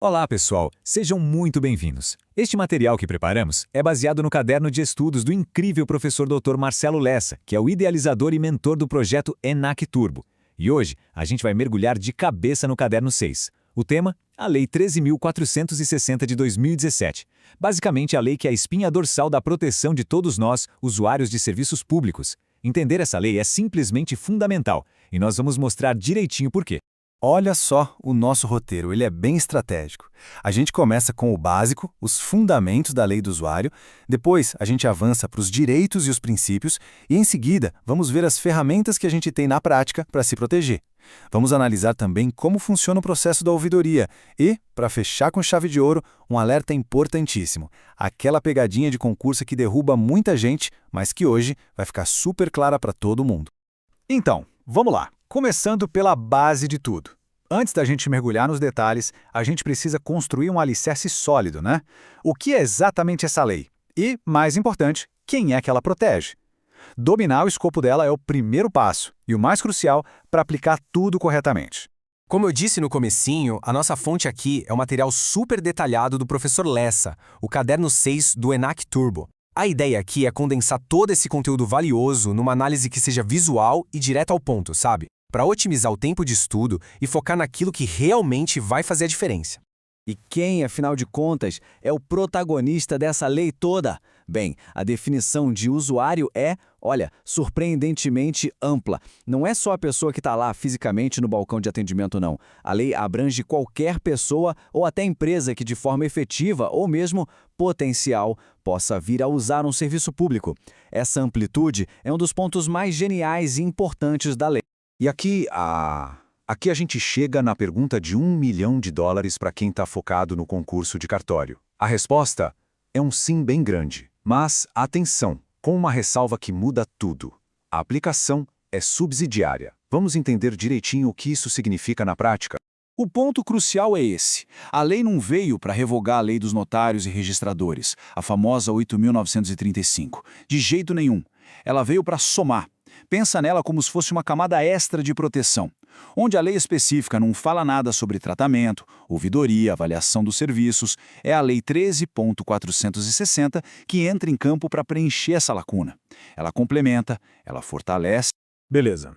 Olá, pessoal! Sejam muito bem-vindos. Este material que preparamos é baseado no caderno de estudos do incrível professor Dr. Marcelo Lessa, que é o idealizador e mentor do projeto ENAC Turbo. E hoje a gente vai mergulhar de cabeça no caderno 6. O tema? A Lei 13.460 de 2017. Basicamente a lei que é a espinha dorsal da proteção de todos nós, usuários de serviços públicos. Entender essa lei é simplesmente fundamental, e nós vamos mostrar direitinho por quê. Olha só o nosso roteiro, ele é bem estratégico. A gente começa com o básico, os fundamentos da lei do usuário, depois a gente avança para os direitos e os princípios e, em seguida, vamos ver as ferramentas que a gente tem na prática para se proteger. Vamos analisar também como funciona o processo da ouvidoria e, para fechar com chave de ouro, um alerta importantíssimo. Aquela pegadinha de concurso que derruba muita gente, mas que hoje vai ficar super clara para todo mundo. Então, vamos lá. Começando pela base de tudo. Antes da gente mergulhar nos detalhes, a gente precisa construir um alicerce sólido, né? O que é exatamente essa lei? E, mais importante, quem é que ela protege? Dominar o escopo dela é o primeiro passo, e o mais crucial para aplicar tudo corretamente. Como eu disse no comecinho, a nossa fonte aqui é o material super detalhado do professor Lessa, o caderno 6 do ENAC Turbo. A ideia aqui é condensar todo esse conteúdo valioso numa análise que seja visual e direta ao ponto, sabe? Para otimizar o tempo de estudo e focar naquilo que realmente vai fazer a diferença. E quem, afinal de contas, é o protagonista dessa lei toda? Bem, a definição de usuário é, surpreendentemente ampla. Não é só a pessoa que está lá fisicamente no balcão de atendimento, não. A lei abrange qualquer pessoa ou até empresa que de forma efetiva ou mesmo potencial possa vir a usar um serviço público. Essa amplitude é um dos pontos mais geniais e importantes da lei. E aqui a gente chega na pergunta de $1 milhão para quem está focado no concurso de cartório. A resposta é um sim bem grande. Mas, atenção, com uma ressalva que muda tudo. A aplicação é subsidiária. Vamos entender direitinho o que isso significa na prática? O ponto crucial é esse. A lei não veio para revogar a lei dos notários e registradores, a famosa 8.935. De jeito nenhum. Ela veio para somar. Pensa nela como se fosse uma camada extra de proteção, onde a lei específica não fala nada sobre tratamento, ouvidoria, avaliação dos serviços. É a Lei 13.460 que entra em campo para preencher essa lacuna. Ela complementa, ela fortalece. Beleza.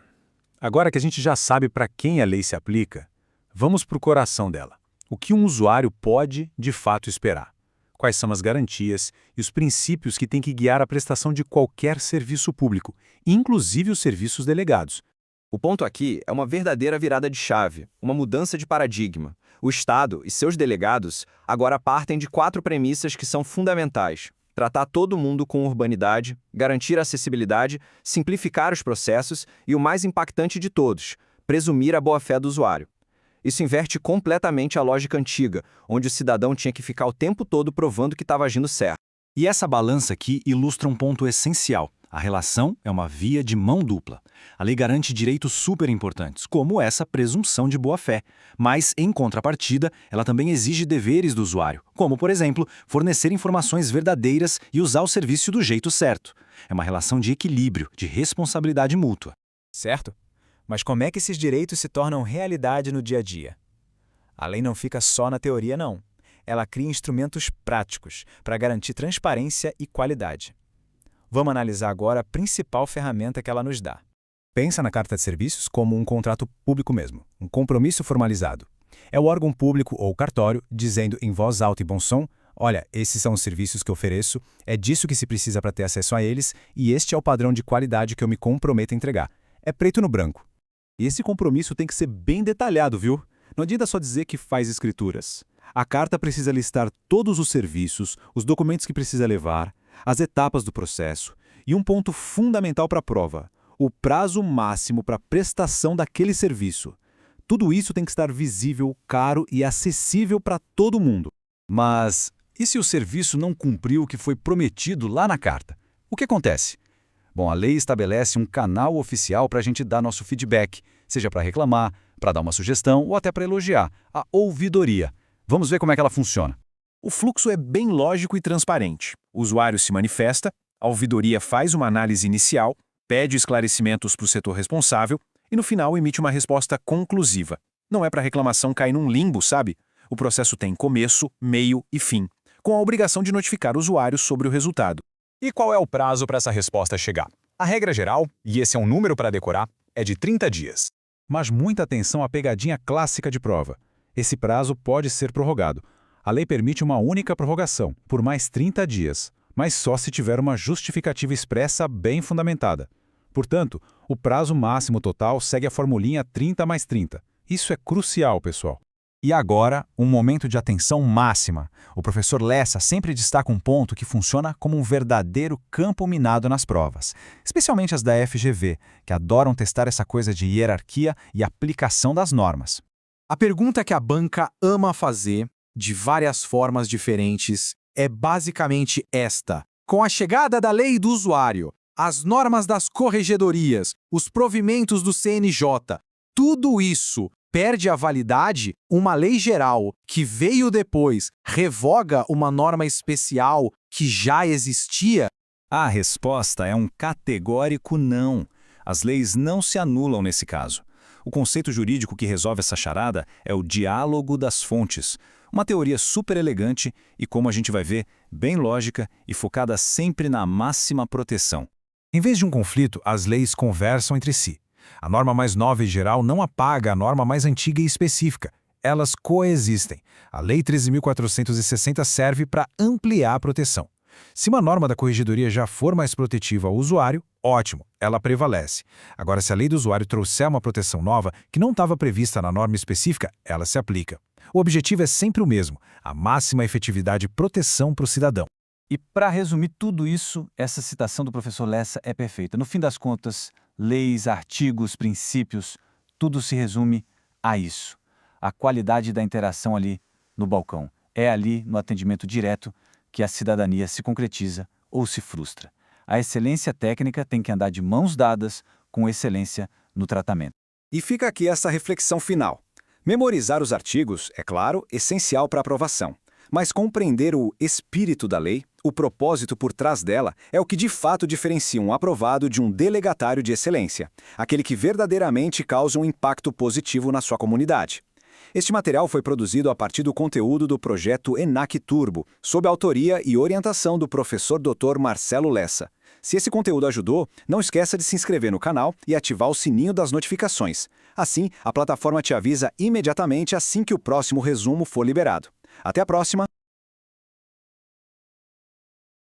Agora que a gente já sabe para quem a lei se aplica, vamos para o coração dela. O que um usuário pode, de fato, esperar? Quais são as garantias e os princípios que têm que guiar a prestação de qualquer serviço público, inclusive os serviços delegados. O ponto aqui é uma verdadeira virada de chave, uma mudança de paradigma. O Estado e seus delegados agora partem de 4 premissas que são fundamentais: tratar todo mundo com urbanidade, garantir a acessibilidade, simplificar os processos e, o mais impactante de todos, presumir a boa-fé do usuário. Isso inverte completamente a lógica antiga, onde o cidadão tinha que ficar o tempo todo provando que estava agindo certo. E essa balança aqui ilustra um ponto essencial. A relação é uma via de mão dupla. A lei garante direitos super importantes, como essa presunção de boa-fé. Mas, em contrapartida, ela também exige deveres do usuário, como, por exemplo, fornecer informações verdadeiras e usar o serviço do jeito certo. É uma relação de equilíbrio, de responsabilidade mútua. Certo? Mas como é que esses direitos se tornam realidade no dia a dia? A lei não fica só na teoria, não. Ela cria instrumentos práticos para garantir transparência e qualidade. Vamos analisar agora a principal ferramenta que ela nos dá. Pensa na carta de serviços como um contrato público mesmo, um compromisso formalizado. É o órgão público ou cartório dizendo em voz alta e bom som: olha, esses são os serviços que eu ofereço, é disso que se precisa para ter acesso a eles e este é o padrão de qualidade que eu me comprometo a entregar. É preto no branco. E esse compromisso tem que ser bem detalhado, viu? Não adianta só dizer que faz escrituras. A carta precisa listar todos os serviços, os documentos que precisa levar, as etapas do processo e um ponto fundamental para a prova: o prazo máximo para prestação daquele serviço. Tudo isso tem que estar visível, caro e acessível para todo mundo. Mas e se o serviço não cumpriu o que foi prometido lá na carta? O que acontece? Bom, a lei estabelece um canal oficial para a gente dar nosso feedback, seja para reclamar, para dar uma sugestão ou até para elogiar, a ouvidoria. Vamos ver como é que ela funciona. O fluxo é bem lógico e transparente. O usuário se manifesta, a ouvidoria faz uma análise inicial, pede esclarecimentos para o setor responsável e, no final, emite uma resposta conclusiva. Não é para a reclamação cair num limbo, sabe? O processo tem começo, meio e fim, com a obrigação de notificar o usuário sobre o resultado. E qual é o prazo para essa resposta chegar? A regra geral, e esse é um número para decorar, é de 30 dias. Mas muita atenção à pegadinha clássica de prova. Esse prazo pode ser prorrogado. A lei permite uma única prorrogação, por mais 30 dias, mas só se tiver uma justificativa expressa bem fundamentada. Portanto, o prazo máximo total segue a formulinha 30 mais 30. Isso é crucial, pessoal. E agora, um momento de atenção máxima. O professor Lessa sempre destaca um ponto que funciona como um verdadeiro campo minado nas provas, especialmente as da FGV, que adoram testar essa coisa de hierarquia e aplicação das normas. A pergunta que a banca ama fazer, de várias formas diferentes, é basicamente esta. Com a chegada da lei do usuário, as normas das corregedorias, os provimentos do CNJ, tudo isso perde a validade? Uma lei geral que veio depois revoga uma norma especial que já existia? A resposta é um categórico não. As leis não se anulam nesse caso. O conceito jurídico que resolve essa charada é o diálogo das fontes, uma teoria super elegante e, como a gente vai ver, bem lógica e focada sempre na máxima proteção. Em vez de um conflito, as leis conversam entre si. A norma mais nova e geral não apaga a norma mais antiga e específica. Elas coexistem. A Lei 13.460 serve para ampliar a proteção. Se uma norma da corregedoria já for mais protetiva ao usuário, ótimo, ela prevalece. Agora, se a lei do usuário trouxer uma proteção nova que não estava prevista na norma específica, ela se aplica. O objetivo é sempre o mesmo, a máxima efetividade e proteção para o cidadão. E para resumir tudo isso, essa citação do professor Lessa é perfeita. No fim das contas, leis, artigos, princípios, tudo se resume a isso. A qualidade da interação ali no balcão. É ali, no atendimento direto, que a cidadania se concretiza ou se frustra. A excelência técnica tem que andar de mãos dadas com excelência no tratamento. E fica aqui essa reflexão final. Memorizar os artigos, é claro, essencial para a aprovação. Mas compreender o espírito da lei, o propósito por trás dela, é o que de fato diferencia um aprovado de um delegatário de excelência, aquele que verdadeiramente causa um impacto positivo na sua comunidade. Este material foi produzido a partir do conteúdo do projeto ENAC Turbo, sob a autoria e orientação do professor Dr. Marcelo Lessa. Se esse conteúdo ajudou, não esqueça de se inscrever no canal e ativar o sininho das notificações. Assim, a plataforma te avisa imediatamente assim que o próximo resumo for liberado. Até a próxima!